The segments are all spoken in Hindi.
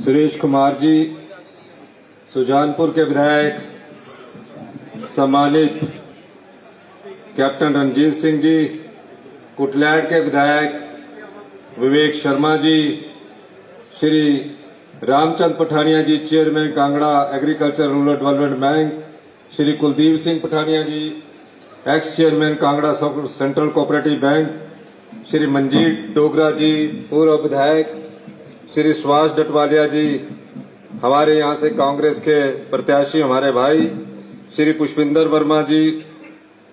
सुरेश कुमार जी, सुजानपुर के विधायक सम्मानित कैप्टन रणजीत सिंह जी, कुटलैंड के विधायक Vivek Sharma ji, Shri Ramchand Pathania ji, chairman Kangra agriculture rural development bank, Shri Kuldeep Singh Pathania ji, ex chairman Kangra central cooperative bank, Shri Manjit Dogra ji, पूर्व विधायक, श्री सुभाष डटवालिया जी, हमारे यहां से कांग्रेस के प्रत्याशी हमारे भाई, श्री पुष्पिंदर वर्मा जी,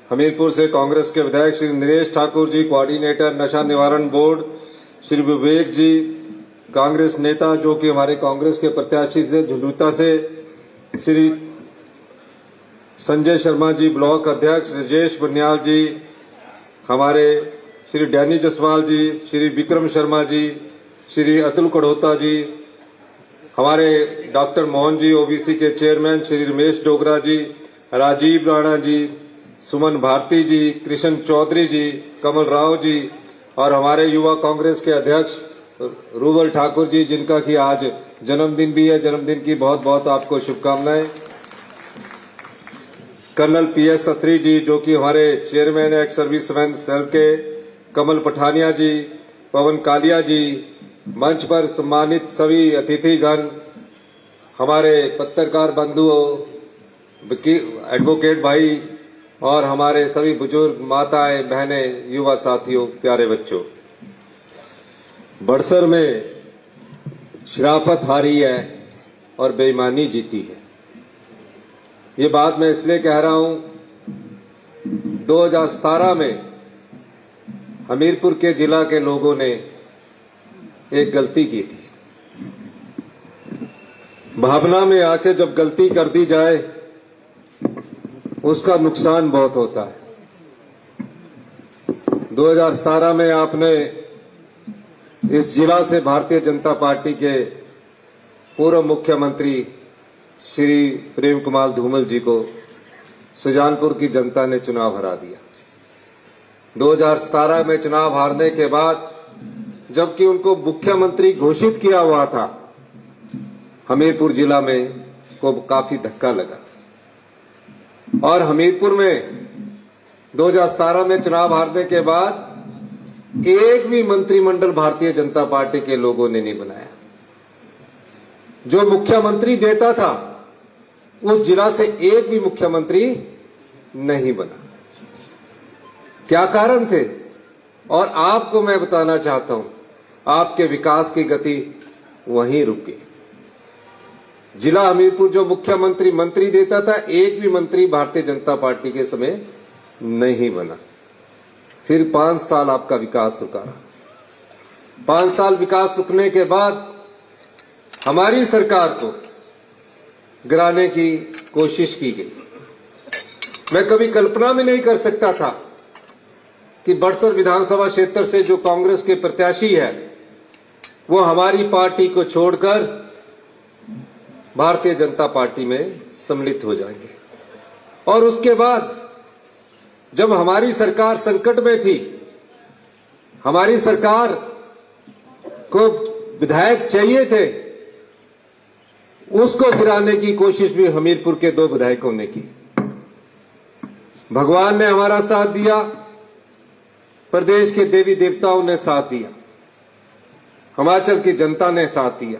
हमीरपुर से कांग्रेस के विधायक, श्री नरेश ठाकुर जी, कोऑर्डिनेटर नशा निवारण बोर्ड, श्री विवेक जी, कांग्रेस नेता जो कि हमारे कांग्रेस के प्रत्याशी थे झुंझुनू से, श्री संजय शर्मा जी, ब्लॉक अध्यक्ष, राजेश बनियाल जी, हमारे श्री डैनी जसवाल जी, श्री विक्रम शर्मा जी, श्री अतुल कड़ोता जी, हमारे डॉक्टर मोहन जी ओबीसी के चेयरमैन, श्री रमेश डोगरा जी, राजीव राणा जी, सुमन भारती जी, कृष्ण चौधरी जी, कमल राव जी और हमारे युवा कांग्रेस के अध्यक्ष रूबल ठाकुर जी, जिनका कि आज जन्मदिन भी है। जन्मदिन की बहुत बहुत आपको शुभकामनाएं। कर्नल पीएस सत्री जी जो कि हमारे चेयरमैन एक्स सर्विसमैन सेल के, कमल पठानिया जी, पवन कालिया जी, मंच पर सम्मानित सभी अतिथिगण, हमारे पत्रकार बंधुओं, एडवोकेट भाई और हमारे सभी बुजुर्ग माताएं, बहनें, युवा साथियों, प्यारे बच्चों, बड़सर में शराफत हारी है और बेईमानी जीती है। ये बात मैं इसलिए कह रहा हूं, 2017 में हमीरपुर के जिला के लोगों ने एक गलती की थी। भावना में आके जब गलती कर दी जाए उसका नुकसान बहुत होता है। 2017 में आपने इस जिला से भारतीय जनता पार्टी के पूर्व मुख्यमंत्री श्री प्रेम कुमार धूमल जी को सुजानपुर की जनता ने चुनाव हरा दिया। 2017 में चुनाव हारने के बाद जबकि उनको मुख्यमंत्री घोषित किया हुआ था, हमीरपुर जिला में को काफी धक्का लगा और हमीरपुर में 2017 में चुनाव हारने के बाद एक भी मंत्रिमंडल भारतीय जनता पार्टी के लोगों ने नहीं बनाया। जो मुख्यमंत्री देता था उस जिला से एक भी मुख्यमंत्री नहीं बना। क्या कारण थे? और आपको मैं बताना चाहता हूं, आपके विकास की गति वहीं रुक गई। जिला हमीरपुर जो मुख्यमंत्री मंत्री देता था, एक भी मंत्री भारतीय जनता पार्टी के समय नहीं बना। फिर 5 साल आपका विकास रुका। 5 साल विकास रुकने के बाद हमारी सरकार को गिराने की कोशिश की गई। मैं कभी कल्पना में नहीं कर सकता था कि बड़सर विधानसभा क्षेत्र से जो कांग्रेस के प्रत्याशी है वो हमारी पार्टी को छोड़कर भारतीय जनता पार्टी में सम्मिलित हो जाएंगे। और उसके बाद जब हमारी सरकार संकट में थी, हमारी सरकार को विधायक चाहिए थे, उसको गिराने की कोशिश भी हमीरपुर के 2 विधायकों ने की। भगवान ने हमारा साथ दिया, प्रदेश के देवी देवताओं ने साथ दिया, हिमाचल की जनता ने साथ दिया,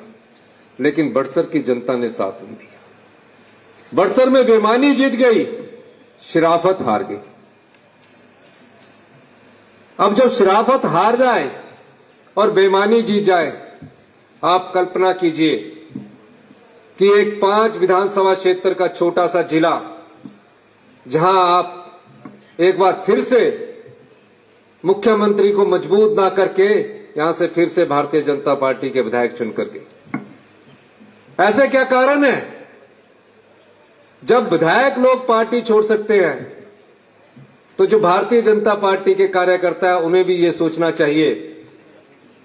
लेकिन बड़सर की जनता ने साथ नहीं दिया। बड़सर में बेईमानी जीत गई, शराफत हार गई। अब जब शराफत हार जाए और बेईमानी जीत जाए, आप कल्पना कीजिए कि एक 5 विधानसभा क्षेत्र का छोटा सा जिला, जहां आप एक बार फिर से मुख्यमंत्री को मजबूत ना करके यहां से फिर से भारतीय जनता पार्टी के विधायक चुनकर गए। ऐसे क्या कारण है? जब विधायक लोग पार्टी छोड़ सकते हैं तो जो भारतीय जनता पार्टी के कार्यकर्ता है उन्हें भी ये सोचना चाहिए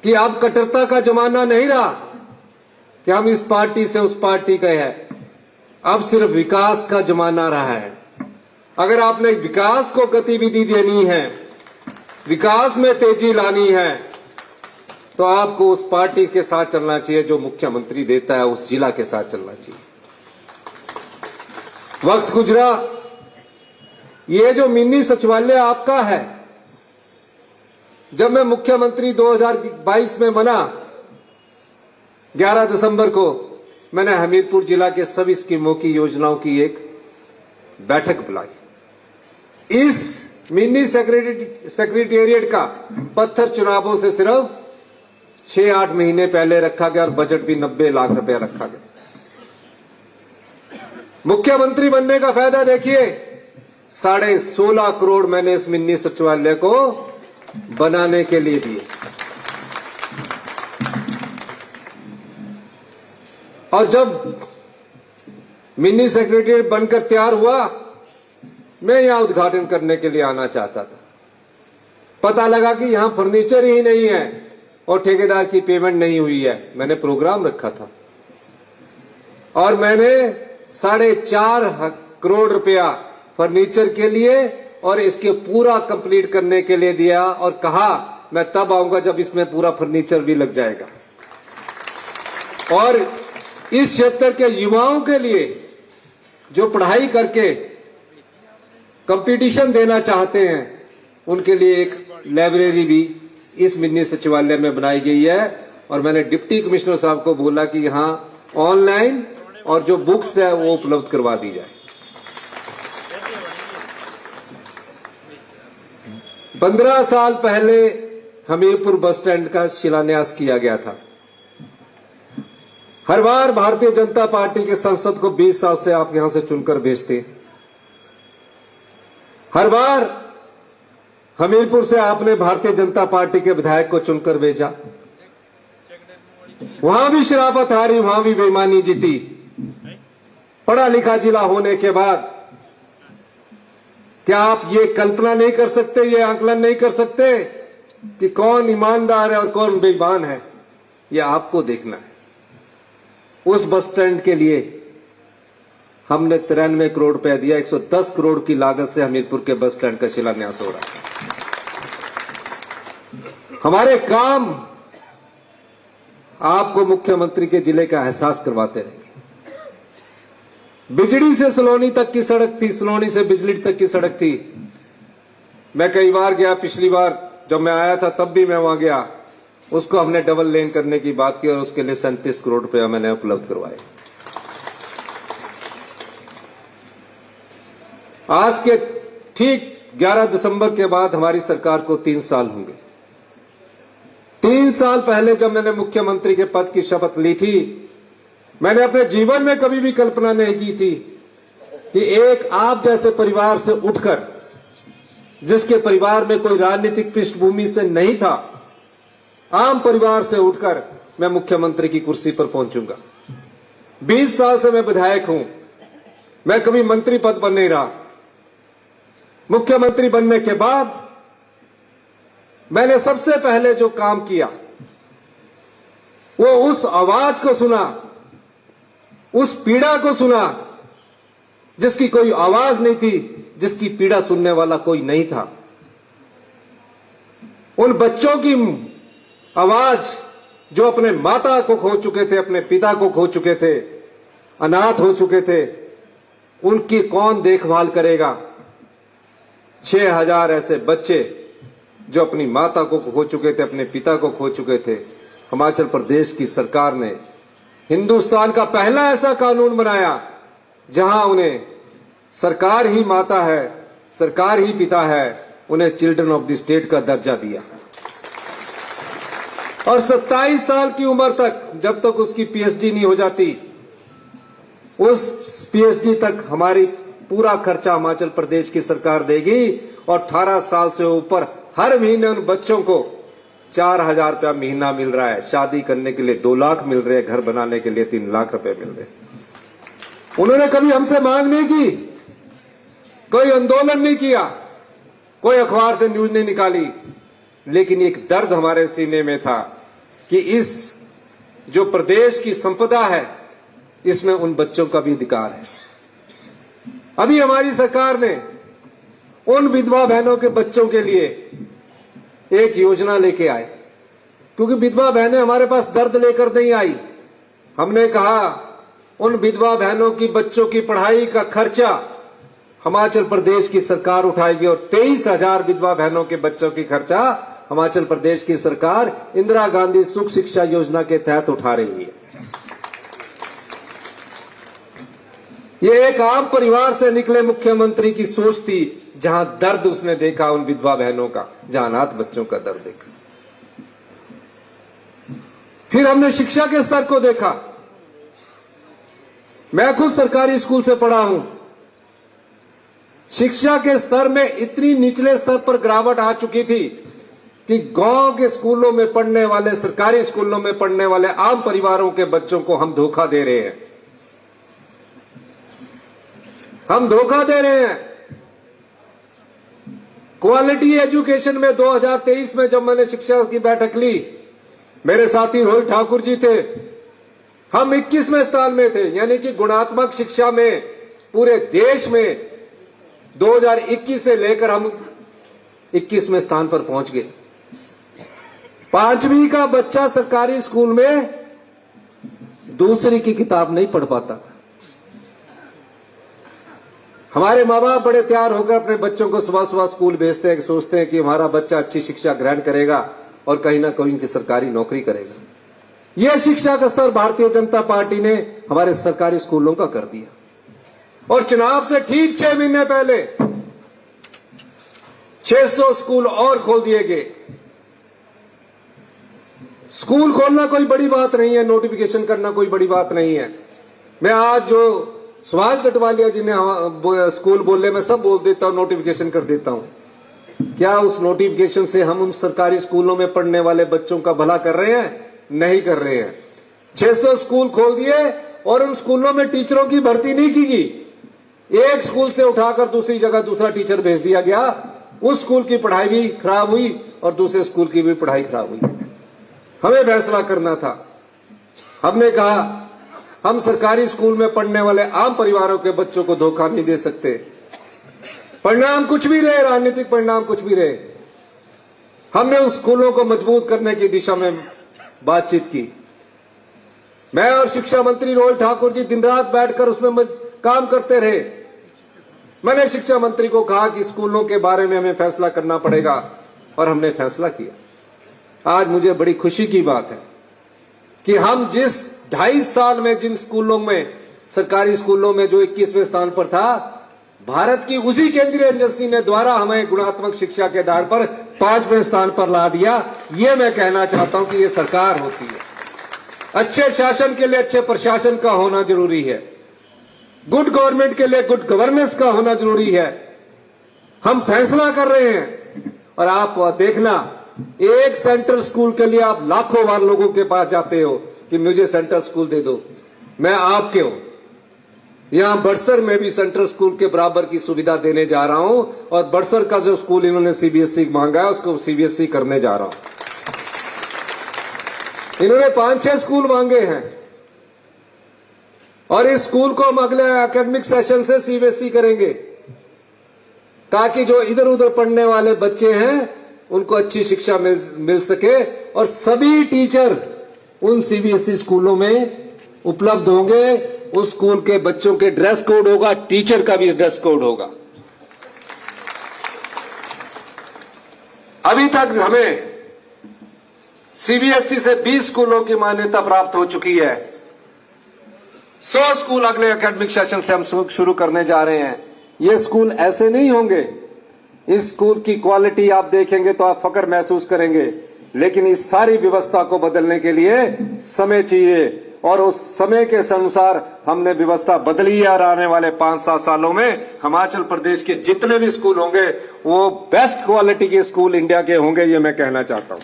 कि अब कट्टरता का जमाना नहीं रहा कि हम इस पार्टी से उस पार्टी गए हैं। अब सिर्फ विकास का जमाना रहा है। अगर आपने विकास को गतिविधि देनी है, विकास में तेजी लानी है, तो आपको उस पार्टी के साथ चलना चाहिए जो मुख्यमंत्री देता है, उस जिला के साथ चलना चाहिए। वक्त गुजरा, ये जो मिनी सचिवालय आपका है, जब मैं मुख्यमंत्री 2022 में बना 11 दिसंबर को, मैंने हमीरपुर जिला के सभी स्कीमों की योजनाओं की एक बैठक बुलाई। इस मिनी सेक्रेटेरिएट का पत्थर चुनावों से सिर्फ 6-8 महीने पहले रखा गया और बजट भी 90 लाख रुपया रखा गया। मुख्यमंत्री बनने का फायदा देखिए, 16.5 करोड़ मैंने इस मिनी सचिवालय को बनाने के लिए दिए। और जब मिनी सेक्रेटेरिएट बनकर तैयार हुआ, मैं यहां उद्घाटन करने के लिए आना चाहता था। पता लगा कि यहां फर्नीचर ही नहीं है और ठेकेदार की पेमेंट नहीं हुई है। मैंने प्रोग्राम रखा था और मैंने 4.5 करोड़ रुपया फर्नीचर के लिए और इसके पूरा कंप्लीट करने के लिए दिया और कहा मैं तब आऊंगा जब इसमें पूरा फर्नीचर भी लग जाएगा। और इस क्षेत्र के युवाओं के लिए जो पढ़ाई करके कंपटीशन देना चाहते हैं, उनके लिए एक लाइब्रेरी भी इस मिनी सचिवालय में बनाई गई है। और मैंने डिप्टी कमिश्नर साहब को बोला कि यहां ऑनलाइन और जो बुक्स है वो उपलब्ध करवा दी जाए। 15 साल पहले हमीरपुर बस स्टैंड का शिलान्यास किया गया था। हर बार भारतीय जनता पार्टी के संसद को 20 साल से आप यहां से चुनकर भेजते, हर बार हमीरपुर से आपने भारतीय जनता पार्टी के विधायक को चुनकर भेजा। वहां भी शराफत हारी, वहां भी बेईमानी जीती। पढ़ा लिखा जिला होने के बाद क्या आप ये कल्पना नहीं कर सकते, ये आकलन नहीं कर सकते कि कौन ईमानदार है और कौन बेईमान है? ये आपको देखना है। उस बस स्टैंड के लिए हमने 93 करोड़ रुपया दिया। 110 करोड़ की लागत से हमीरपुर के बस स्टैंड का शिलान्यास हो रहा है। हमारे काम आपको मुख्यमंत्री के जिले का एहसास करवाते रहेंगे। बिजली से सलोनी तक की सड़क थी, सलोनी से बिजली तक की सड़क थी। मैं कई बार गया, पिछली बार जब मैं आया था तब भी मैं वहां गया। उसको हमने डबल लेन करने की बात की और उसके लिए 37 करोड़ रुपया मैंने उपलब्ध करवाए। आज के ठीक 11 दिसंबर के बाद हमारी सरकार को 3 साल होंगे। 3 साल पहले जब मैंने मुख्यमंत्री के पद की शपथ ली थी, मैंने अपने जीवन में कभी भी कल्पना नहीं की थी कि एक आप जैसे परिवार से उठकर, जिसके परिवार में कोई राजनीतिक पृष्ठभूमि से नहीं था, आम परिवार से उठकर मैं मुख्यमंत्री की कुर्सी पर पहुंचूंगा। 20 साल से मैं विधायक हूं, मैं कभी मंत्री पद पर नहीं रहा। मुख्यमंत्री बनने के बाद मैंने सबसे पहले जो काम किया वो उस आवाज को सुना, उस पीड़ा को सुना जिसकी कोई आवाज नहीं थी, जिसकी पीड़ा सुनने वाला कोई नहीं था। उन बच्चों की आवाज जो अपने माता को खो चुके थे, अपने पिता को खो चुके थे, अनाथ हो चुके थे, उनकी कौन देखभाल करेगा? 6000 ऐसे बच्चे जो अपनी माता को खो चुके थे, अपने पिता को खो चुके थे। हिमाचल प्रदेश की सरकार ने हिंदुस्तान का पहला ऐसा कानून बनाया जहां उन्हें सरकार ही माता है, सरकार ही पिता है, उन्हें चिल्ड्रन ऑफ द स्टेट का दर्जा दिया। और 27 साल की उम्र तक, जब तक उसकी पीएचडी नहीं हो जाती, उस पीएचडी तक हमारी पूरा खर्चा हिमाचल प्रदेश की सरकार देगी। और 18 साल से ऊपर हर महीने उन बच्चों को 4000 रुपया महीना मिल रहा है। शादी करने के लिए 2 लाख मिल रहे हैं, घर बनाने के लिए 3 लाख रुपए मिल रहे हैं। उन्होंने कभी हमसे मांग नहीं की, कोई आंदोलन नहीं किया, कोई अखबार से न्यूज नहीं निकाली, लेकिन एक दर्द हमारे सीने में था कि इस जो प्रदेश की संपदा है, इसमें उन बच्चों का भी अधिकार है। अभी हमारी सरकार ने उन विधवा बहनों के बच्चों के लिए एक योजना लेके आए। क्योंकि विधवा बहनें हमारे पास दर्द लेकर नहीं आई। हमने कहा उन विधवा बहनों की बच्चों की पढ़ाई का खर्चा हिमाचल प्रदेश की सरकार उठाएगी और 23,000 विधवा बहनों के बच्चों की खर्चा हिमाचल प्रदेश की सरकार इंदिरा गांधी सुख शिक्षा योजना के तहत उठा रही है। ये एक आम परिवार से निकले मुख्यमंत्री की सोच थी, जहां दर्द उसने देखा उन विधवा बहनों का, जहां अनाथ बच्चों का दर्द देखा। फिर हमने शिक्षा के स्तर को देखा। मैं खुद सरकारी स्कूल से पढ़ा हूं। शिक्षा के स्तर में इतनी निचले स्तर पर गिरावट आ चुकी थी कि गांव के स्कूलों में पढ़ने वाले, सरकारी स्कूलों में पढ़ने वाले आम परिवारों के बच्चों को हम धोखा दे रहे हैं। हम धोखा दे रहे हैं। क्वालिटी एजुकेशन में 2023 में जब मैंने शिक्षा की बैठक ली, मेरे साथी रोहित ठाकुर जी थे। हम 21वें स्थान में थे, यानी कि गुणात्मक शिक्षा में पूरे देश में 2021 से लेकर हम 21वें स्थान पर पहुंच गए। 5वीं का बच्चा सरकारी स्कूल में दूसरी की किताब नहीं पढ़ पाता था। हमारे माँ बाप बड़े तैयार होकर अपने बच्चों को सुबह सुबह स्कूल भेजते हैं, सोचते हैं कि हमारा बच्चा अच्छी शिक्षा ग्रहण करेगा और कहीं ना कहीं की सरकारी नौकरी करेगा। यह शिक्षा का स्तर भारतीय जनता पार्टी ने हमारे सरकारी स्कूलों का कर दिया। और चुनाव से ठीक 6 महीने पहले 600 स्कूल और खोल दिए गए। स्कूल खोलना कोई बड़ी बात नहीं है, नोटिफिकेशन करना कोई बड़ी बात नहीं है। मैं आज जो सुभाष डटवालिया जी ने स्कूल बोले, मैं सब बोल देता हूं, नोटिफिकेशन कर देता हूं। क्या उस नोटिफिकेशन से हम उन सरकारी स्कूलों में पढ़ने वाले बच्चों का भला कर रहे हैं? नहीं कर रहे हैं। 600 स्कूल खोल दिए और उन स्कूलों में टीचरों की भर्ती नहीं की गई। एक स्कूल से उठाकर दूसरी जगह दूसरा टीचर भेज दिया गया। उस स्कूल की पढ़ाई भी खराब हुई और दूसरे स्कूल की भी पढ़ाई खराब हुई। हमें फैसला करना था। हमने कहा हम सरकारी स्कूल में पढ़ने वाले आम परिवारों के बच्चों को धोखा नहीं दे सकते। परिणाम कुछ भी रहे, राजनीतिक परिणाम कुछ भी रहे, हमने उस स्कूलों को मजबूत करने की दिशा में बातचीत की। मैं और शिक्षा मंत्री रोहित ठाकुर जी दिन रात बैठकर उसमें काम करते रहे। मैंने शिक्षा मंत्री को कहा कि स्कूलों के बारे में हमें फैसला करना पड़ेगा और हमने फैसला किया। आज मुझे बड़ी खुशी की बात है कि हम जिस 2.5 साल में जिन स्कूलों में, सरकारी स्कूलों में जो 21वें स्थान पर था, भारत की उसी केंद्रीय एजेंसी ने द्वारा हमें गुणात्मक शिक्षा के आधार पर 5वें स्थान पर ला दिया। ये मैं कहना चाहता हूं कि ये सरकार होती है। अच्छे शासन के लिए अच्छे प्रशासन का होना जरूरी है। गुड गवर्नमेंट के लिए गुड गवर्नेंस का होना जरूरी है। हम फैसला कर रहे हैं और आप देखना, एक सेंट्रल स्कूल के लिए आप लाखों बार लोगों के पास जाते हो कि मुझे सेंट्रल स्कूल दे दो। मैं आपके हूं। यहां बड़सर में भी सेंट्रल स्कूल के बराबर की सुविधा देने जा रहा हूं और बड़सर का जो स्कूल इन्होंने सीबीएसई मांगा है उसको सीबीएसई करने जा रहा हूं। इन्होंने 5-6 स्कूल मांगे हैं और इस स्कूल को हम अगले एकेडमिक सेशन से सीबीएसई करेंगे ताकि जो इधर उधर पढ़ने वाले बच्चे हैं उनको अच्छी शिक्षा मिल सके और सभी टीचर उन सीबीएसई स्कूलों में उपलब्ध होंगे। उस स्कूल के बच्चों के ड्रेस कोड होगा, टीचर का भी ड्रेस कोड होगा। अभी तक हमें सीबीएसई से 20 स्कूलों की मान्यता प्राप्त हो चुकी है। 100 स्कूल अगले एकेडमिक सेशन से हम शुरू करने जा रहे हैं। ये स्कूल ऐसे नहीं होंगे। इस स्कूल की क्वालिटी आप देखेंगे तो आप फख्र महसूस करेंगे, लेकिन इस सारी व्यवस्था को बदलने के लिए समय चाहिए और उस समय के अनुसार हमने व्यवस्था बदली है और आने वाले 5-7 सालों में हिमाचल प्रदेश के जितने भी स्कूल होंगे वो बेस्ट क्वालिटी के स्कूल इंडिया के होंगे। ये मैं कहना चाहता हूं।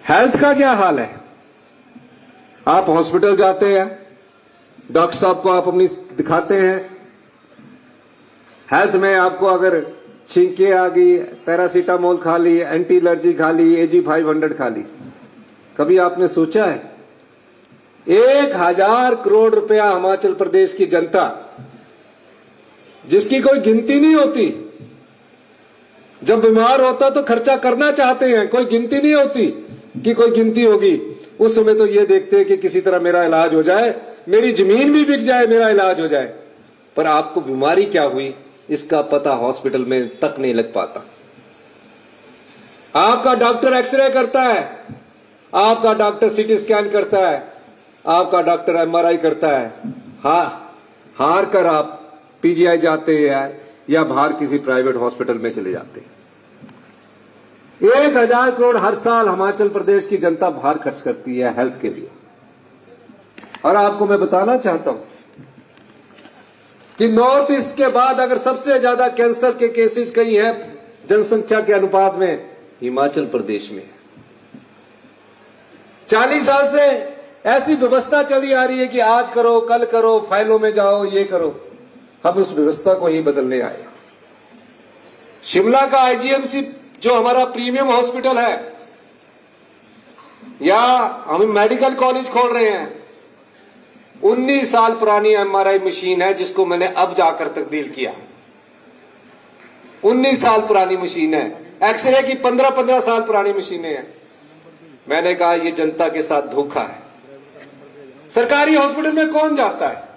हेल्थ का क्या हाल है? आप हॉस्पिटल जाते हैं, डॉक्टर साहब को आप अपनी दिखाते हैं। हेल्थ में आपको अगर छींके आ गई, पैरासीटामोल खा ली, एंटी एलर्जी खा ली, AG 500 खा ली, कभी आपने सोचा है 1000 करोड़ रुपया हिमाचल प्रदेश की जनता, जिसकी कोई गिनती नहीं होती, जब बीमार होता तो खर्चा करना चाहते हैं, कोई गिनती नहीं होती कि कोई गिनती होगी। उस समय तो ये देखते हैं कि किसी तरह मेरा इलाज हो जाए, मेरी जमीन भी बिक जाए, मेरा इलाज हो जाए। पर आपको बीमारी क्या हुई इसका पता हॉस्पिटल में तक नहीं लग पाता। आपका डॉक्टर एक्सरे करता है, आपका डॉक्टर सीटी स्कैन करता है, आपका डॉक्टर एमआरआई करता है। हार कर आप पीजीआई जाते हैं या बाहर किसी प्राइवेट हॉस्पिटल में चले जाते हैं। 1000 करोड़ हर साल हिमाचल प्रदेश की जनता बाहर खर्च करती है हेल्थ के लिए। और आपको मैं बताना चाहता हूं कि नॉर्थ ईस्ट के बाद अगर सबसे ज्यादा कैंसर के केसेस कहीं है जनसंख्या के अनुपात में, हिमाचल प्रदेश में। 40 साल से ऐसी व्यवस्था चली आ रही है कि आज करो, कल करो, फाइलों में जाओ, ये करो। हम उस व्यवस्था को ही बदलने आए। शिमला का आईजीएमसी जो हमारा प्रीमियम हॉस्पिटल है, या हम मेडिकल कॉलेज खोल रहे हैं, 19 साल पुरानी एमआरआई मशीन है जिसको मैंने अब जाकर तब्दील किया। 19 साल पुरानी मशीन है। एक्सरे की 15-15 साल पुरानी मशीनें हैं। मैंने कहा ये जनता के साथ धोखा है। सरकारी हॉस्पिटल में कौन जाता है?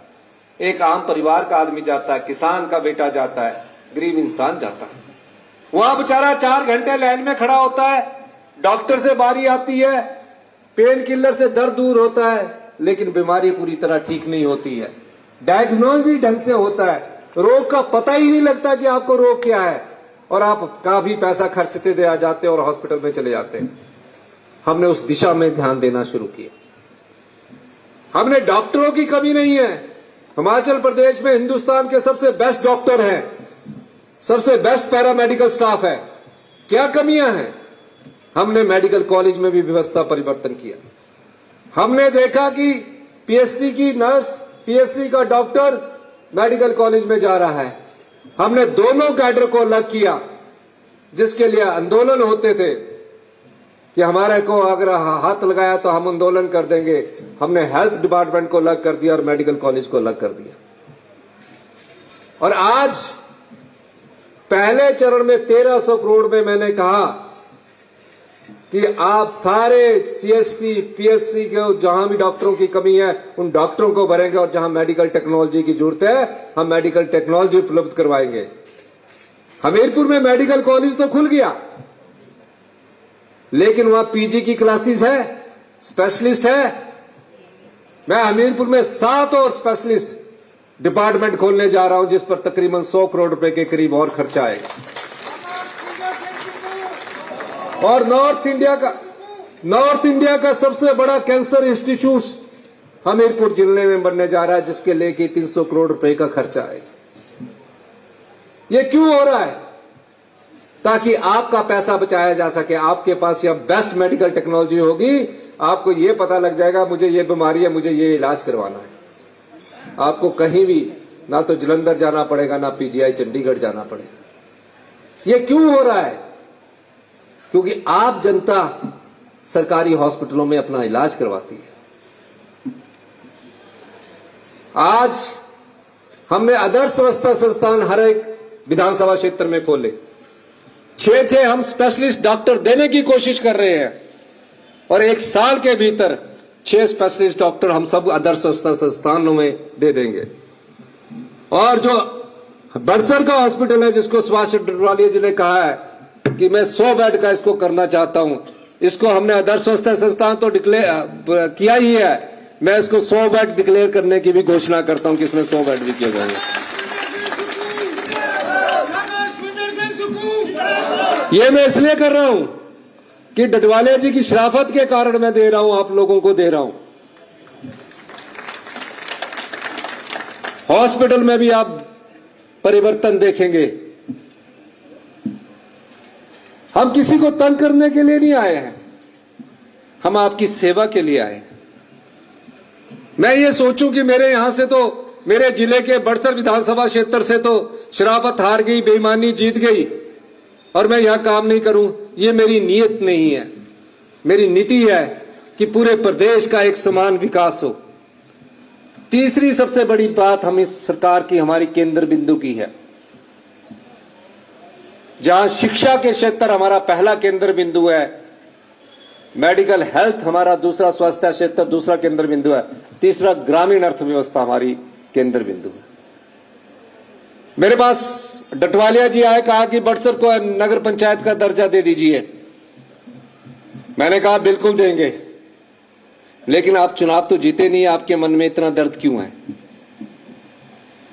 एक आम परिवार का आदमी जाता है, किसान का बेटा जाता है, गरीब इंसान जाता है। वहां बेचारा 4 घंटे लाइन में खड़ा होता है, डॉक्टर से बारी आती है, पेन किलर से दर्द दूर होता है, लेकिन बीमारी पूरी तरह ठीक नहीं होती है। डायग्नोसिस ढंग से होता है, रोग का पता ही नहीं लगता कि आपको रोग क्या है, और आप काफी पैसा खर्चते दे आ जाते और हॉस्पिटल में चले जाते हैं। हमने उस दिशा में ध्यान देना शुरू किया। हमने डॉक्टरों की कमी नहीं है। हिमाचल प्रदेश में हिंदुस्तान के सबसे बेस्ट डॉक्टर हैं, सबसे बेस्ट पैरामेडिकल स्टाफ है। क्या कमियां हैं? हमने मेडिकल कॉलेज में भी व्यवस्था परिवर्तन किया। हमने देखा कि पीएससी की नर्स, पीएससी का डॉक्टर मेडिकल कॉलेज में जा रहा है। हमने दोनों कैडर को अलग किया, जिसके लिए आंदोलन होते थे कि हमारे को अगर हाथ लगाया तो हम आंदोलन कर देंगे। हमने हेल्थ डिपार्टमेंट को अलग कर दिया और मेडिकल कॉलेज को अलग कर दिया। और आज पहले चरण में 1300 करोड़ में मैंने कहा कि आप सारे सीएससी, पीएससी के जहां भी डॉक्टरों की कमी है उन डॉक्टरों को भरेंगे, और जहां मेडिकल टेक्नोलॉजी की जरूरत है हम मेडिकल टेक्नोलॉजी उपलब्ध करवाएंगे। हमीरपुर में मेडिकल कॉलेज तो खुल गया, लेकिन वहां पीजी की क्लासेस है, स्पेशलिस्ट है। मैं हमीरपुर में 7 और स्पेशलिस्ट डिपार्टमेंट खोलने जा रहा हूं, जिस पर तकरीबन 100 करोड़ रुपए के करीब और खर्चा आएगा। और नॉर्थ इंडिया का सबसे बड़ा कैंसर इंस्टीट्यूट हमीरपुर जिले में बनने जा रहा है, जिसके लेके 300 करोड़ रुपए का खर्चा आएगा। ये क्यों हो रहा है? ताकि आपका पैसा बचाया जा सके। आपके पास यह बेस्ट मेडिकल टेक्नोलॉजी होगी, आपको यह पता लग जाएगा मुझे ये बीमारी है, मुझे ये इलाज करवाना है। आपको कहीं भी ना तो जलंधर जाना पड़ेगा, ना पीजीआई चंडीगढ़ जाना पड़ेगा। ये क्यों हो रहा है? क्योंकि आप जनता सरकारी हॉस्पिटलों में अपना इलाज करवाती है। आज हमने आदर्श अवस्था संस्थान हर एक विधानसभा क्षेत्र में खोले। 6 हम स्पेशलिस्ट डॉक्टर देने की कोशिश कर रहे हैं, और 1 साल के भीतर 6 स्पेशलिस्ट डॉक्टर हम सब आदर्श अवस्था संस्थानों में दे देंगे। और जो बड़सर का हॉस्पिटल है, जिसको सुभाष डडवालिया जी ने कहा है कि मैं 100 बेड का इसको करना चाहता हूं, इसको हमने आदर्श अवस्था संस्थान तो डिक्लेयर किया ही है। मैं इसको 100 बेड डिक्लेयर करने की भी घोषणा करता हूं कि इसमें 100 बेड भी किए जाएंगे। ये मैं इसलिए कर रहा हूं कि डडवालिया जी की शराफत के कारण मैं दे रहा हूं, आप लोगों को दे रहा हूं। हॉस्पिटल में भी आप परिवर्तन देखेंगे। हम किसी को तंग करने के लिए नहीं आए हैं, हम आपकी सेवा के लिए आए हैं। मैं ये सोचूं कि मेरे यहां से तो, मेरे जिले के बड़सर विधानसभा क्षेत्र से तो शराफत हार गई, बेईमानी जीत गई, और मैं यहां काम नहीं करूं, ये मेरी नीयत नहीं है। मेरी नीति है कि पूरे प्रदेश का एक समान विकास हो। तीसरी सबसे बड़ी बात हम इस सरकार की, हमारी केंद्र बिंदु की है। जहां शिक्षा के क्षेत्र हमारा पहला केंद्र बिंदु है, मेडिकल हेल्थ हमारा दूसरा, स्वास्थ्य क्षेत्र दूसरा केंद्र बिंदु है, तीसरा ग्रामीण अर्थव्यवस्था हमारी केंद्र बिंदु है। मेरे पास डटवालिया जी आए, कहा कि बड़सर को नगर पंचायत का दर्जा दे दीजिए। मैंने कहा बिल्कुल देंगे, लेकिन आप चुनाव तो जीते नहीं, आपके मन में इतना दर्द क्यों है?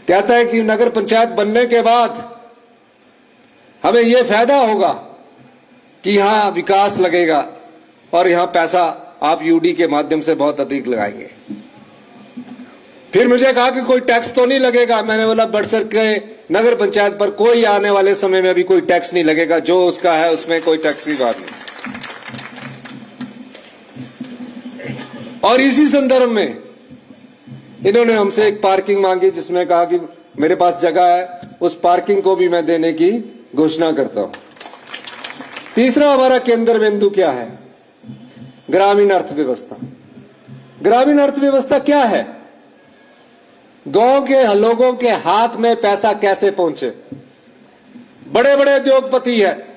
कहता है कि नगर पंचायत बनने के बाद हमें यह फायदा होगा कि यहां विकास लगेगा और यहां पैसा आप यूडी के माध्यम से बहुत अधिक लगाएंगे। फिर मुझे कहा कि कोई टैक्स तो नहीं लगेगा। मैंने बोला बड़सर के नगर पंचायत पर कोई आने वाले समय में भी कोई टैक्स नहीं लगेगा, जो उसका है उसमें कोई टैक्स की बात नहीं। और इसी संदर्भ में इन्होंने हमसे एक पार्किंग मांगी, जिसमें कहा कि मेरे पास जगह है, उस पार्किंग को भी मैं देने की घोषणा करता हूं। तीसरा हमारा केंद्र बिंदु क्या है? ग्रामीण अर्थव्यवस्था। ग्रामीण अर्थव्यवस्था क्या है? गांव के लोगों के हाथ में पैसा कैसे पहुंचे? बड़े बड़े उद्योगपति है,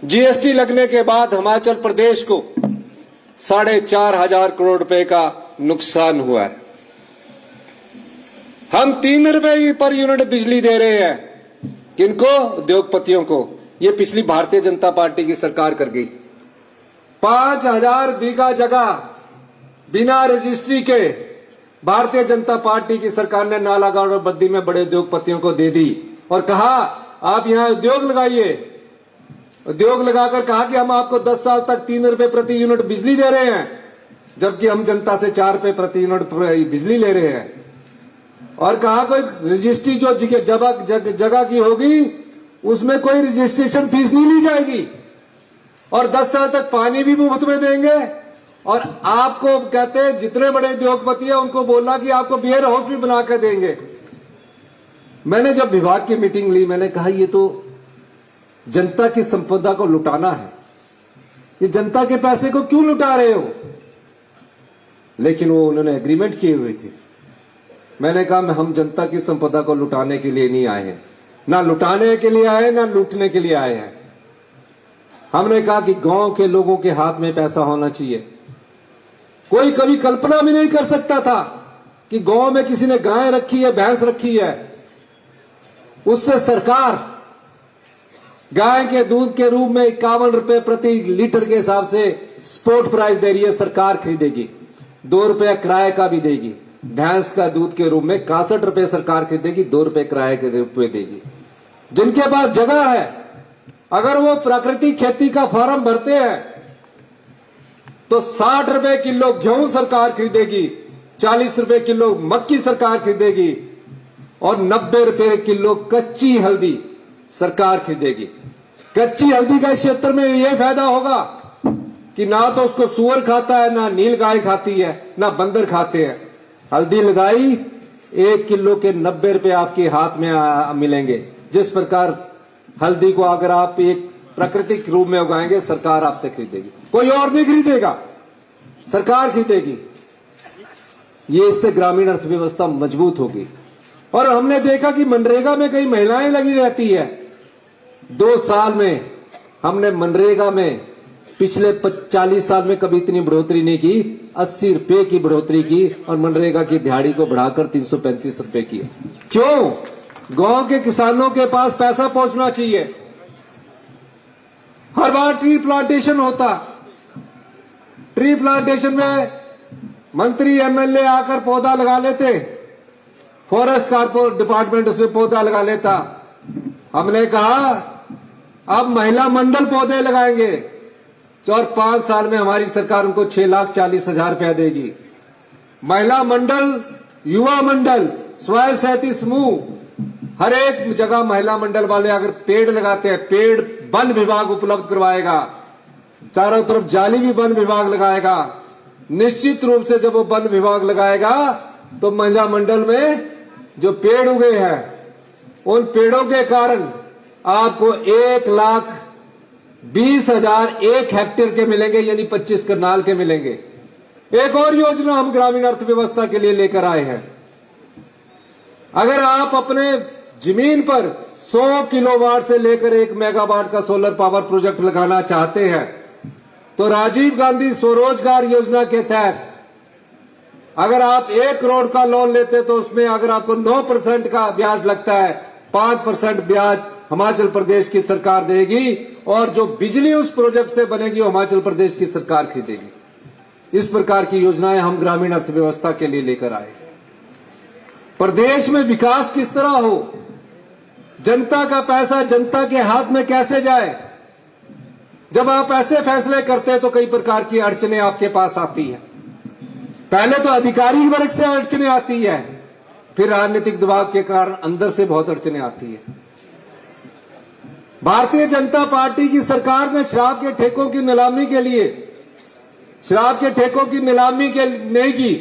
जीएसटी लगने के बाद हिमाचल प्रदेश को 4,500 करोड़ रुपए का नुकसान हुआ है। हम 3 रुपए पर यूनिट बिजली दे रहे हैं। किनको? उद्योगपतियों को। ये पिछली भारतीय जनता पार्टी की सरकार कर गई। 5,000 बीघा जगह बिना रजिस्ट्री के भारतीय जनता पार्टी की सरकार ने नालागढ़ और बद्दी में बड़े उद्योगपतियों को दे दी और कहा आप यहां उद्योग लगाइए। उद्योग लगाकर कहा कि हम आपको 10 साल तक 3 रुपए प्रति यूनिट बिजली दे रहे हैं, जबकि हम जनता से 4 रुपए प्रति यूनिट बिजली ले रहे हैं। और कहा कोई रजिस्ट्री जो जगह की होगी उसमें कोई रजिस्ट्रेशन फीस नहीं ली जाएगी और 10 साल तक पानी भी मुफ्त में देंगे। और आपको कहते हैं जितने बड़े उद्योगपति हैं उनको बोला कि आपको बियर हाउस भी बनाकर देंगे। मैंने जब विभाग की मीटिंग ली, मैंने कहा ये तो जनता की संपदा को लुटाना है, ये जनता के पैसे को क्यों लुटा रहे हो? लेकिन वो उन्होंने एग्रीमेंट किए हुए थे। मैंने कहा हम जनता की संपदा को लुटाने के लिए नहीं आए हैं, ना लुटाने के लिए आए ना लूटने के लिए आए हैं। हमने कहा कि गांव के लोगों के हाथ में पैसा होना चाहिए। कोई कभी कल्पना भी नहीं कर सकता था कि गांव में किसी ने गाय रखी है, भैंस रखी है, उससे सरकार गाय के दूध के रूप में 51 रुपए प्रति लीटर के हिसाब से स्पॉट प्राइस दे रही है, सरकार खरीदेगी। 2 रुपया किराए का भी देगी। भैंस का दूध के रूप में 61 रुपए सरकार खरीदेगी, 2 रुपए किराए के रूप में देगी। जिनके पास जगह है, अगर वो प्राकृतिक खेती का फार्म भरते हैं तो 60 रुपए किलो गेहूं सरकार खरीदेगी, 40 रुपए किलो मक्की सरकार खरीदेगी और 90 रुपए किलो कच्ची हल्दी सरकार खरीदेगी। कच्ची हल्दी का क्षेत्र में यह फायदा होगा कि ना तो उसको सुअर खाता है, ना नील गाय खाती है, ना बंदर खाते हैं। हल्दी लगाई, 1 किलो के 90 रुपए आपके हाथ में मिलेंगे। जिस प्रकार हल्दी को अगर आप एक प्राकृतिक रूप में उगाएंगे, सरकार आपसे खरीदेगी, कोई और नहीं खरीदेगा, सरकार खरीदेगी। ये इससे ग्रामीण अर्थव्यवस्था मजबूत होगी। और हमने देखा कि मनरेगा में कई महिलाएं लगी रहती है। 2 साल में हमने मनरेगा में पिछले 40 साल में कभी इतनी बढ़ोतरी नहीं की, 80 रुपए की बढ़ोतरी की और मनरेगा की दिहाड़ी को बढ़ाकर 335 रुपए की। क्यों? गांव के किसानों के पास पैसा पहुंचना चाहिए। हर बार ट्री प्लांटेशन होता, ट्री प्लांटेशन में मंत्री एमएलए आकर पौधा लगा लेते, फॉरेस्ट कारपोरेट डिपार्टमेंट उसमें पौधा लगा लेता। हमने कहा अब महिला मंडल पौधे लगाएंगे और 5 साल में हमारी सरकार उनको 6,40,000 रुपया देगी। महिला मंडल, युवा मंडल, स्वयं सहायता समूह, हर एक जगह महिला मंडल वाले अगर पेड़ लगाते हैं, पेड़ वन विभाग उपलब्ध करवाएगा, चारों तरफ जाली भी वन विभाग लगाएगा। निश्चित रूप से जब वो वन विभाग लगाएगा तो महिला मंडल में जो पेड़ उगे हैं उन पेड़ों के कारण आपको 1,20,000 1 हेक्टेयर के मिलेंगे, यानी 25 करनाल के मिलेंगे। एक और योजना हम ग्रामीण अर्थव्यवस्था के लिए लेकर आए हैं। अगर आप अपने जमीन पर 100 किलोवाट से लेकर 1 मेगावाट का सोलर पावर प्रोजेक्ट लगाना चाहते हैं तो राजीव गांधी स्वरोजगार योजना के तहत अगर आप 1 करोड़ का लोन लेते तो उसमें अगर आपको 9% का ब्याज लगता है, 5% ब्याज हिमाचल प्रदेश की सरकार देगी और जो बिजली उस प्रोजेक्ट से बनेगी वो हिमाचल प्रदेश की सरकार खरीदेगी। इस प्रकार की योजनाएं हम ग्रामीण अर्थव्यवस्था के लिए लेकर आए। प्रदेश में विकास किस तरह हो, जनता का पैसा जनता के हाथ में कैसे जाए। जब आप ऐसे फैसले करते हैं तो कई प्रकार की अड़चनें आपके पास आती है। पहले तो अधिकारी वर्ग से अड़चनें आती है, फिर राजनीतिक दबाव के कारण अंदर से बहुत अड़चनें आती है। भारतीय जनता पार्टी की सरकार ने शराब के ठेकों की नीलामी के लिए शराब के ठेकों की नीलामी के नहीं की,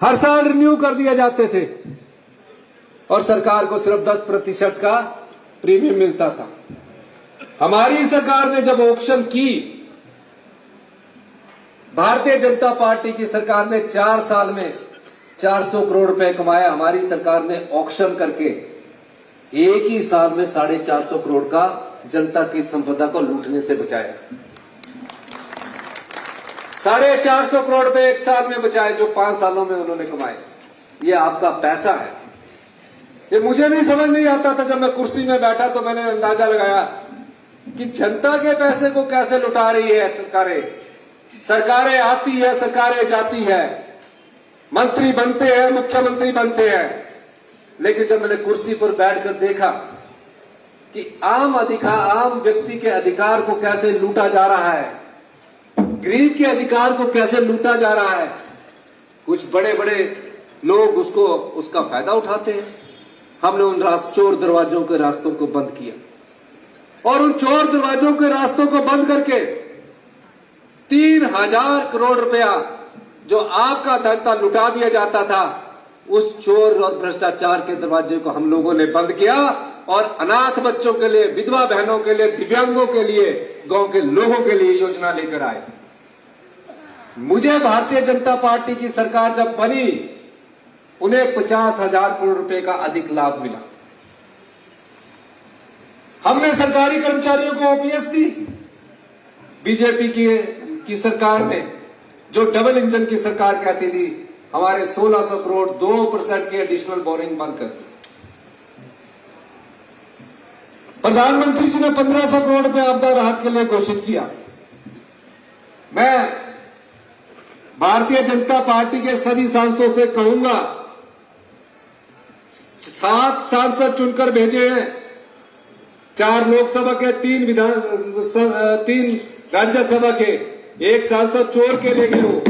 हर साल रिन्यू कर दिए जाते थे और सरकार को सिर्फ 10% का प्रीमियम मिलता था। हमारी सरकार ने जब ऑक्शन की, भारतीय जनता पार्टी की सरकार ने 4 साल में 400 करोड़ रुपए कमाया। हमारी सरकार ने ऑक्शन करके एक ही साल में 450 करोड़ का जनता की संपदा को लूटने से बचाया। 450 करोड़ रुपए एक साल में बचाए जो 5 सालों में उन्होंने कमाए। ये आपका पैसा है। ये मुझे नहीं समझ नहीं आता था। जब मैं कुर्सी में बैठा तो मैंने अंदाजा लगाया कि जनता के पैसे को कैसे लुटा रही है सरकारें। सरकारें आती है, सरकारें जाती है, मंत्री बनते हैं, मुख्यमंत्री बनते हैं, लेकिन जब मैंने कुर्सी पर बैठकर देखा कि आम व्यक्ति के अधिकार को कैसे लूटा जा रहा है, गरीब के अधिकार को कैसे लूटा जा रहा है, कुछ बड़े बड़े लोग उसका फायदा उठाते हैं। हमने उन चोर दरवाजों के रास्तों को बंद किया और उन चोर दरवाजों के रास्तों को बंद करके 3000 करोड़ रुपया जो आपका धन था लुटा दिया जाता था, उस चोर और भ्रष्टाचार के दरवाजे को हम लोगों ने बंद किया और अनाथ बच्चों के लिए, विधवा बहनों के लिए, दिव्यांगों के लिए, गांव के लोगों के लिए योजना लेकर आए। मुझे भारतीय जनता पार्टी की सरकार जब बनी, उन्हें 50,000 करोड़ रुपए का अधिक लाभ मिला। हमने सरकारी कर्मचारियों को ओपीएस दी। बीजेपी की सरकार ने, जो डबल इंजन की सरकार कहती थी, हमारे 1600 करोड़ 2% की एडिशनल बोरिंग बंद कर दी। प्रधानमंत्री जी ने 1500 करोड़ रुपए आपदा राहत के लिए घोषित किया। मैं भारतीय जनता पार्टी के सभी सांसदों से कहूंगा, 7 सांसद चुनकर भेजे हैं, 4 लोकसभा के, 3 राज्यसभा के, 1 सांसद चोर के ले गए हो।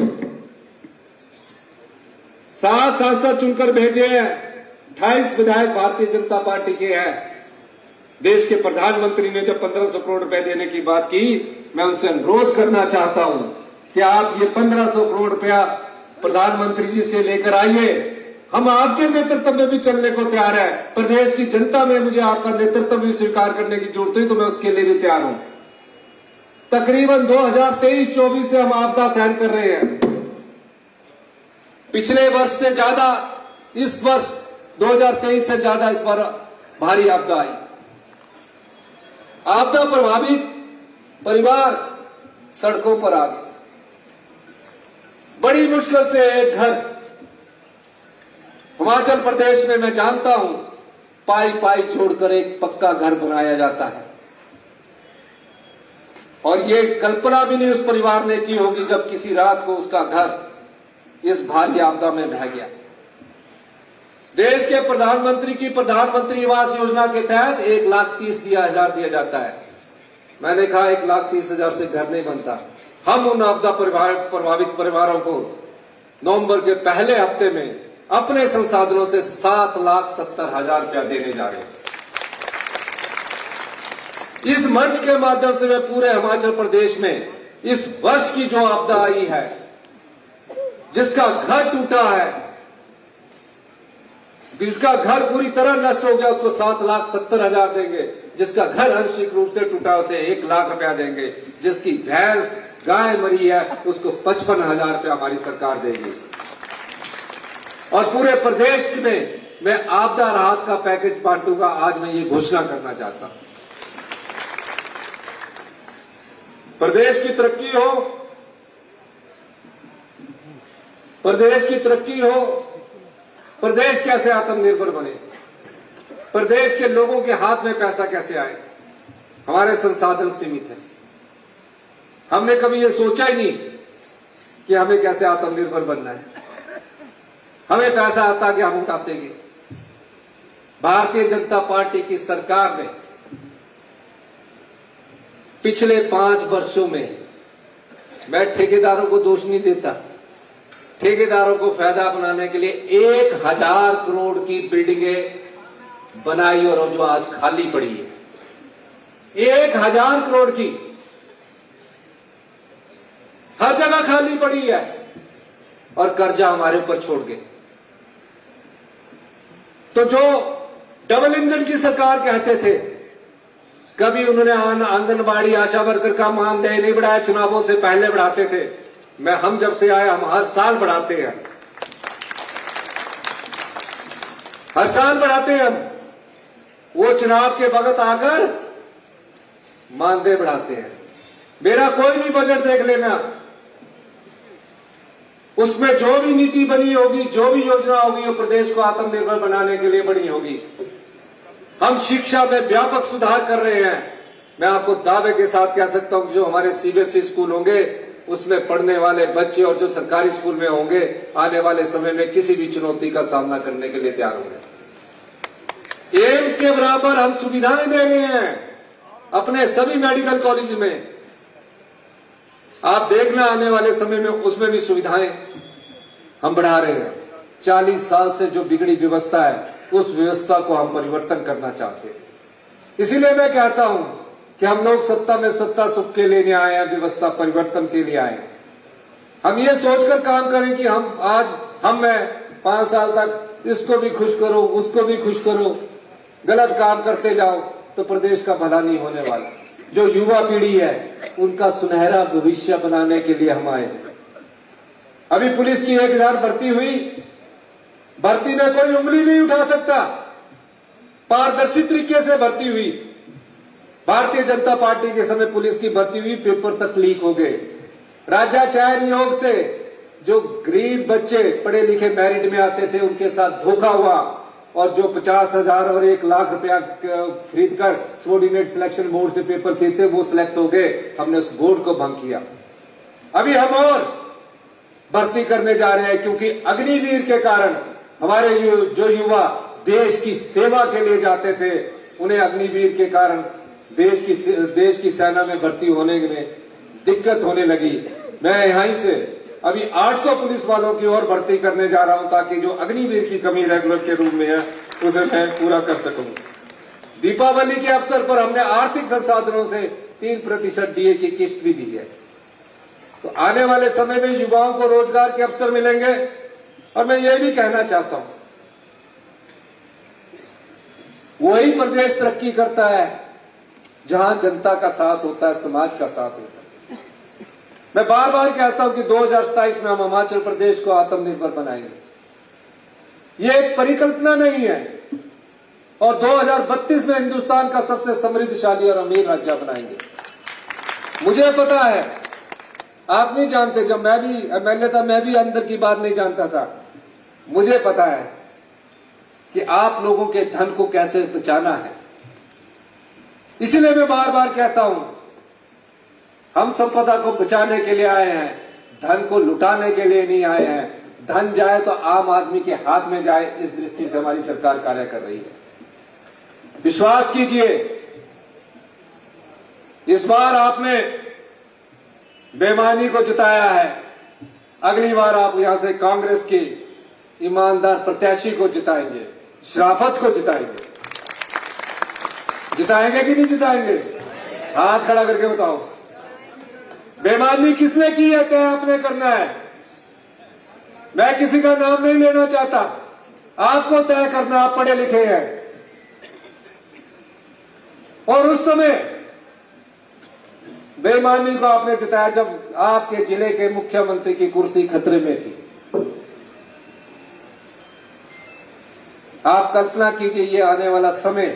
7 सांसद चुनकर भेजे हैं, 28 विधायक भारतीय जनता पार्टी के हैं। देश के प्रधानमंत्री ने जब 1500 करोड़ रुपए देने की बात की, मैं उनसे अनुरोध करना चाहता हूं कि आप ये 1500 करोड़ रुपया प्रधानमंत्री जी से लेकर आइए। हम आपके नेतृत्व में भी चलने को तैयार है। प्रदेश की जनता में मुझे आपका नेतृत्व भी स्वीकार करने की जरूरत हुई तो मैं उसके लिए भी तैयार हूं। तकरीबन 2023-24 से हम आपदा सहन कर रहे हैं। पिछले वर्ष से ज्यादा इस वर्ष 2023 से ज्यादा इस बार भारी आपदा आई। आपदा प्रभावित परिवार सड़कों पर आ गए। बड़ी मुश्किल से एक घर हिमाचल प्रदेश में, मैं जानता हूं, पाई जोड़कर एक पक्का घर बनाया जाता है और ये कल्पना भी नहीं उस परिवार ने की होगी जब किसी रात को उसका घर इस भारी आपदा में बह गया। देश के प्रधानमंत्री की प्रधानमंत्री आवास योजना के तहत 1,30,000 दिया जाता है। मैंने कहा 1,30,000 से घर नहीं बनता। हम उन आपदा प्रभावित परिवारों को नवंबर के पहले हफ्ते में अपने संसाधनों से 7,70,000 रुपया देने जा रहे हैं। इस मंच के माध्यम से मैं पूरे हिमाचल प्रदेश में इस वर्ष की जो आपदा आई है, जिसका घर टूटा है, जिसका घर पूरी तरह नष्ट हो गया, उसको 7,70,000 देंगे। जिसका घर आंशिक रूप से टूटा उसे 1 लाख रुपया देंगे। जिसकी भैंस गाय मरी है उसको 55,000 रुपया हमारी सरकार देगी। और पूरे प्रदेश में मैं आपदा राहत का पैकेज बांटूंगा। आज मैं ये घोषणा करना चाहता हूं। प्रदेश की तरक्की हो, प्रदेश की तरक्की हो, प्रदेश कैसे आत्मनिर्भर बने, प्रदेश के लोगों के हाथ में पैसा कैसे आए। हमारे संसाधन सीमित हैं। हमने कभी ये सोचा ही नहीं कि हमें कैसे आत्मनिर्भर बनना है। हमें पैसा आता कि हम उठाते गए। भारतीय जनता पार्टी की सरकार ने पिछले 5 वर्षों में, मैं ठेकेदारों को दोष नहीं देता, ठेकेदारों को फायदा बनाने के लिए 1000 करोड़ की बिल्डिंगें बनाई और जो आज खाली पड़ी है, 1000 करोड़ की हर जगह खाली पड़ी है और कर्जा हमारे ऊपर छोड़ गए। तो जो डबल इंजन की सरकार कहते थे, कभी उन्होंने आंगनबाड़ी आशा वर्कर का मानदेय नहीं बढ़ाया, चुनावों से पहले बढ़ाते थे। हम जब से आए हम हर साल बढ़ाते हैं, हर साल बढ़ाते हैं हम। वो चुनाव के वक्त आकर मानदेय बढ़ाते हैं। मेरा कोई भी बजट देख लेना, उसमें जो भी नीति बनी होगी, जो भी योजना होगी, वो प्रदेश को आत्मनिर्भर बनाने के लिए बनी होगी। हम शिक्षा में व्यापक सुधार कर रहे हैं। मैं आपको दावे के साथ कह सकता हूं कि जो हमारे सीबीएसई स्कूल होंगे, उसमें पढ़ने वाले बच्चे और जो सरकारी स्कूल में होंगे, आने वाले समय में किसी भी चुनौती का सामना करने के लिए तैयार होंगे। एम्स के बराबर हम सुविधाएं दे रहे हैं अपने सभी मेडिकल कॉलेज में। आप देखना आने वाले समय में उसमें भी सुविधाएं हम बढ़ा रहे हैं। 40 साल से जो बिगड़ी व्यवस्था है, उस व्यवस्था को हम परिवर्तन करना चाहते हैं। इसीलिए मैं कहता हूं कि हम लोग सत्ता में सत्ता सुख के लिए नहीं आए हैं, व्यवस्था परिवर्तन के लिए आए हैं। हम ये सोचकर काम करें कि मैं 5 साल तक इसको भी खुश करो, उसको भी खुश करो, गलत काम करते जाओ तो प्रदेश का भला नहीं होने वाला। जो युवा पीढ़ी है, उनका सुनहरा भविष्य बनाने के लिए हम आए। अभी पुलिस की 1000 भर्ती हुई, भर्ती में कोई उंगली नहीं उठा सकता, पारदर्शी तरीके से भर्ती हुई। भारतीय जनता पार्टी के समय पुलिस की भर्ती हुई, पेपर तक लीक हो गए। राज्य चयन नियोग से जो गरीब बच्चे पढ़े लिखे मेरिट में आते थे, उनके साथ धोखा हुआ और जो 50,000 और 1 लाख रुपया खरीदकर सबॉर्डिनेट सिलेक्शन बोर्ड से पेपर किए थे, वो सिलेक्ट हो गए। हमने उस बोर्ड को भंग किया। अभी हम और भर्ती करने जा रहे हैं, क्योंकि अग्निवीर के कारण हमारे जो युवा देश की सेवा के लिए जाते थे, उन्हें अग्निवीर के कारण देश की सेना में भर्ती होने में दिक्कत होने लगी। मैं यहीं से अभी 800 पुलिस वालों की और भर्ती करने जा रहा हूं, ताकि जो अग्निवीर की कमी रेगुलर के रूप में है, उसे मैं पूरा कर सकूं। दीपावली के अवसर पर हमने आर्थिक संसाधनों से 3% डीए की किस्त भी दी है। तो आने वाले समय में युवाओं को रोजगार के अवसर मिलेंगे। और मैं ये भी कहना चाहता हूं, वही प्रदेश तरक्की करता है जहां जनता का साथ होता है, समाज का साथ होता है। मैं बार बार कहता हूं कि 2027 में हम हिमाचल प्रदेश को आत्मनिर्भर बनाएंगे। ये एक परिकल्पना नहीं है। और 2032 में हिंदुस्तान का सबसे समृद्धशाली और अमीर राज्य बनाएंगे। मुझे पता है, आप नहीं जानते, जब मैं भी एमएलए था, मैं भी अंदर की बात नहीं जानता था। मुझे पता है कि आप लोगों के धन को कैसे बचाना है। इसलिए मैं बार बार कहता हूं, हम संपदा को बचाने के लिए आए हैं, धन को लुटाने के लिए नहीं आए हैं। धन जाए तो आम आदमी के हाथ में जाए, इस दृष्टि से हमारी सरकार कार्य कर रही है। विश्वास कीजिए, इस बार आपने बेईमानी को जिताया है, अगली बार आप यहां से कांग्रेस की ईमानदार प्रत्याशी को जिताएंगे, शराफत को जिताएंगे। जिताएंगे कि नहीं जिताएंगे? हाथ खड़ा करके बताओ। बेईमानी किसने की है, तय आपने करना है। मैं किसी का नाम नहीं लेना चाहता, आपको तय करना। आप पढ़े लिखे हैं। और उस समय बेईमानी को आपने जिताया जब आपके जिले के मुख्यमंत्री की कुर्सी खतरे में थी। आप कल्पना कीजिए, ये आने वाला समय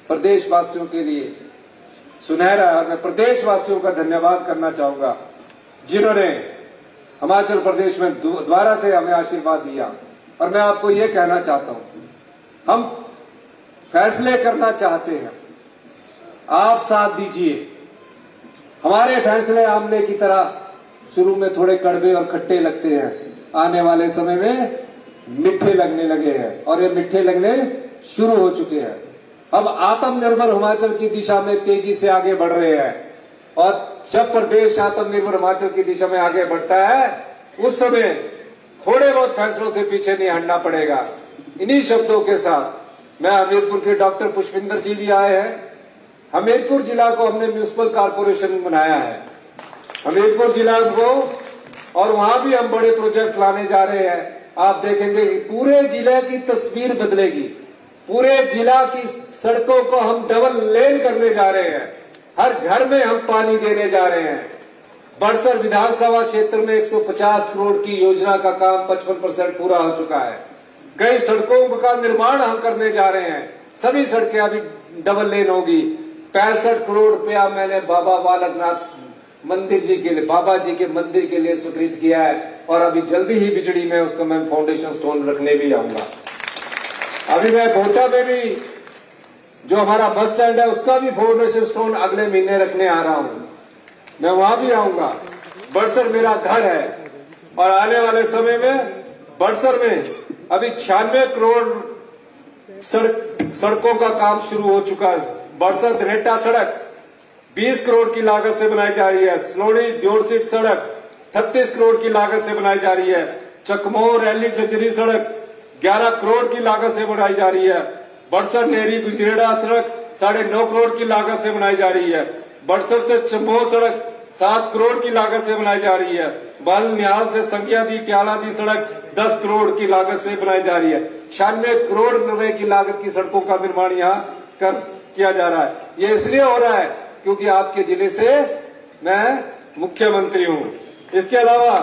प्रदेशवासियों के लिए सुनहरा है। और मैं प्रदेशवासियों का धन्यवाद करना चाहूंगा जिन्होंने हिमाचल प्रदेश में दोबारा से हमें आशीर्वाद दिया। और मैं आपको ये कहना चाहता हूं, हम फैसले करना चाहते हैं, आप साथ दीजिए। हमारे फैसले आमले की तरह शुरू में थोड़े कड़वे और खट्टे लगते हैं, आने वाले समय में मीठे लगने लगे हैं और ये मीठे लगने शुरू हो चुके हैं। हम आत्मनिर्भर हिमाचल की दिशा में तेजी से आगे बढ़ रहे हैं और जब प्रदेश आत्मनिर्भर हिमाचल की दिशा में आगे बढ़ता है उस समय थोड़े बहुत फैसलों से पीछे नहीं हटना पड़ेगा। इन्हीं शब्दों के साथ मैं हमीरपुर के डॉक्टर पुष्पिंदर जी भी आए हैं। हमीरपुर जिला को हमने म्यूनिसिपल कॉर्पोरेशन बनाया है, हमीरपुर जिला को, और वहां भी हम बड़े प्रोजेक्ट लाने जा रहे हैं। आप देखेंगे पूरे जिले की तस्वीर बदलेगी, पूरे जिला की सड़कों को हम डबल लेन करने जा रहे हैं, हर घर में हम पानी देने जा रहे हैं। बड़सर विधानसभा क्षेत्र में 150 करोड़ की योजना का काम 55% पूरा हो चुका है। कई सड़कों का निर्माण हम करने जा रहे हैं, सभी सड़कें अभी डबल लेन होगी। 65 करोड़ रुपया मैंने बाबा बालकनाथ मंदिर जी के लिए, बाबा जी के मंदिर के लिए स्वीकृत किया है और अभी जल्दी ही बिजड़ी में उसका मैं फाउंडेशन स्टोन रखने भी आऊंगा। अभी मैं भोटा में भी जो हमारा बस स्टैंड है उसका भी फाउंडेशन स्टोन अगले महीने रखने आ रहा हूं, मैं वहां भी आऊंगा। बड़सर मेरा घर है और आने वाले समय में बड़सर में अभी 96 करोड़ सड़कों का काम शुरू हो चुका है। बड़सर धनेटा सड़क 20 करोड़ की लागत से बनाई जा रही है। सलोनी द्योड़सीट सड़क 36 करोड़ की लागत से बनाई जा रही है। चकमोह रैली झज्जरी सड़क 11 करोड़ की लागत से बनाई जा रही है। बड़सर नेरी गुजरेड़ा सड़क 9.5 करोड़ की लागत से बनाई जा रही है। बड़सर से चंबो सड़क 7 करोड़ की लागत से बनाई जा रही है। बाल निहाल से संगिया दी ट्याला दी सड़क 10 करोड़ की लागत से बनाई जा रही है। 96 करोड़ रुपए की लागत की सड़कों का निर्माण यहाँ किया जा रहा है। ये इसलिए हो रहा है क्योंकि आपके जिले से मैं मुख्यमंत्री हूं। इसके अलावा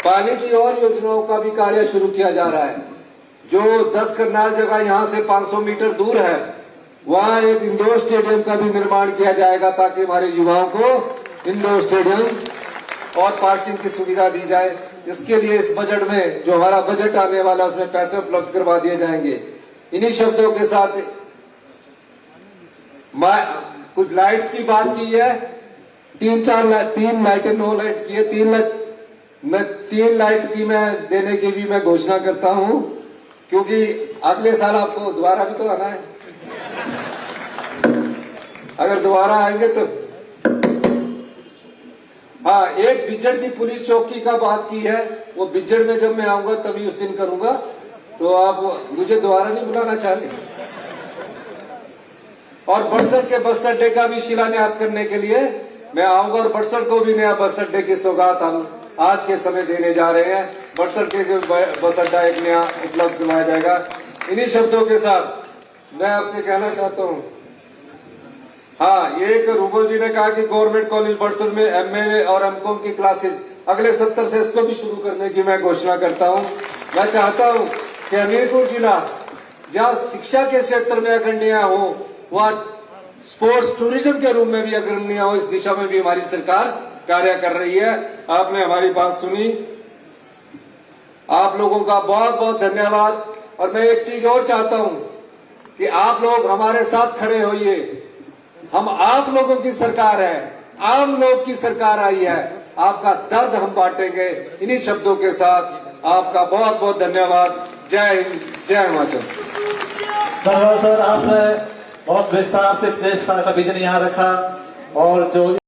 पानी की और योजनाओं का भी कार्य शुरू किया जा रहा है। जो 10 करनाल जगह यहां से 500 मीटर दूर है वहां एक इंडोर स्टेडियम का भी निर्माण किया जाएगा ताकि हमारे युवाओं को इंडोर स्टेडियम और पार्किंग की सुविधा दी जाए। इसके लिए इस बजट में जो हमारा बजट आने वाला है उसमें पैसे उपलब्ध करवा दिए जाएंगे। इन्हीं शब्दों के साथ कुछ लाइट्स की बात की है, 3 लाइटें 9 लाइट की है, 3 लाइट की मैं देने की भी मैं घोषणा करता हूं क्योंकि अगले साल आपको दोबारा भी तो आना है। अगर दोबारा आएंगे तो हाँ, एक बिज्जड़ की पुलिस चौकी का बात की है, वो बिज्जड़ में जब मैं आऊंगा तभी उस दिन करूंगा, तो आप मुझे दोबारा नहीं बुलाना चाहते। और बड़सर के बस अड्डे का भी शिलान्यास करने के लिए मैं आऊंगा और बड़सर को भी नया बस अड्डे की सौगात हम आज के समय देने जा रहे हैं। बड़सर के बस अड्डा एक नया उपलब्ध कराया जाएगा। इन्हीं शब्दों के साथ मैं आपसे कहना चाहता हूं, हाँ, ये एक रूबल जी ने कहा कि गवर्नमेंट कॉलेज बड़सर में MA और MCOM की क्लासेस अगले 70 से इसको भी शुरू करने की मैं घोषणा करता हूं। मैं चाहता हूं कि हमीरपुर जिला जहां शिक्षा के क्षेत्र में अग्रणीय हो वह स्पोर्ट्स टूरिज्म के रूप में भी अग्रणीय हो, इस दिशा में भी हमारी सरकार कार्य कर रही है। आपने हमारी बात सुनी, आप लोगों का बहुत बहुत धन्यवाद। और मैं एक चीज और चाहता हूं कि आप लोग हमारे साथ खड़े होइए। हम आप लोगों की सरकार है, आम लोग की सरकार आई है, आपका दर्द हम बांटेंगे। इन्हीं शब्दों के साथ आपका बहुत बहुत धन्यवाद। जय हिंद, जय हिमाचल। सर आपने बहुत विस्तार से प्रदेश का विजन यहाँ रखा और जो